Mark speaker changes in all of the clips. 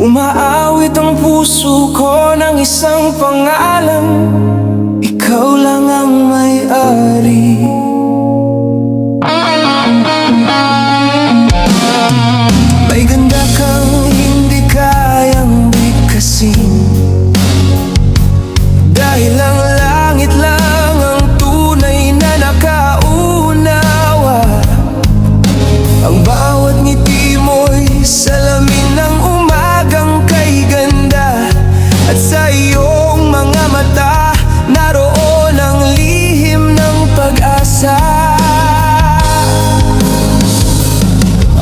Speaker 1: Umaawit ang puso ko ng isang pangalan, ikaw lang ang may-ari. May ganda kang hindi kayang bigkasin, dahil ang langit lang ang tunay na nakaunawa. Ang bawat ngiti mo'y salamin ng umagang kay ganda, at sa iyong mga mata naroon ang lihim ng pag-asa.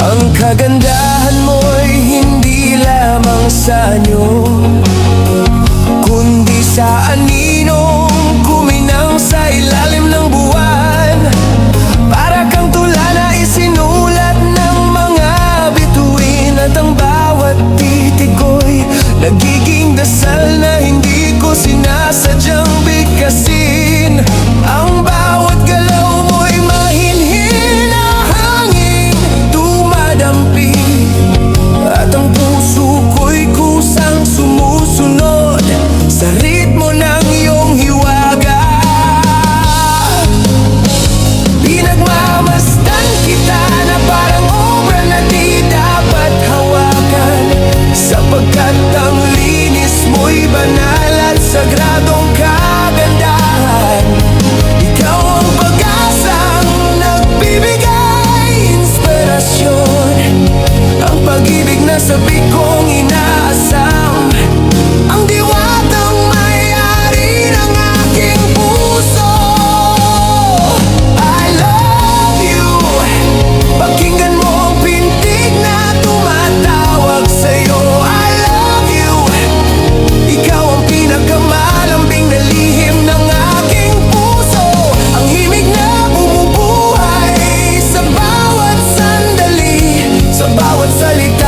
Speaker 1: Ang kagandahan mo'y hindi lamang sa anyo, kundi sa aninong kuminang sa ilalim ng buwan. Para kang tula na isinulat ng mga bituin, at ang bawat titik ko'y nagiging dasal na hindi ko sinasadyang bigkasin. Ang bawat galaw mo'y mahinhin na hangin dumadampi, at ang puso ko'y kusang sumusunod sa ritmo ng iyong hiwaga. Pinagmamasdan kita na parang obra na di dapat hawakan, sapagkat ang linis mo'y banal at sagradong kagandahan. Ikaw ang pag-asang nagbibigay inspirasyon, ang pag-ibig na sabik kong inaasam, ang diwatang may-ari ng aking puso. I love you. Pakinggan mo ang pintig na tumatawag sa'yo. I love you. Ikaw ang pinakamalambing na lihim ng aking puso, ang himig na bumubuhay sa bawat sandali, sa bawat salita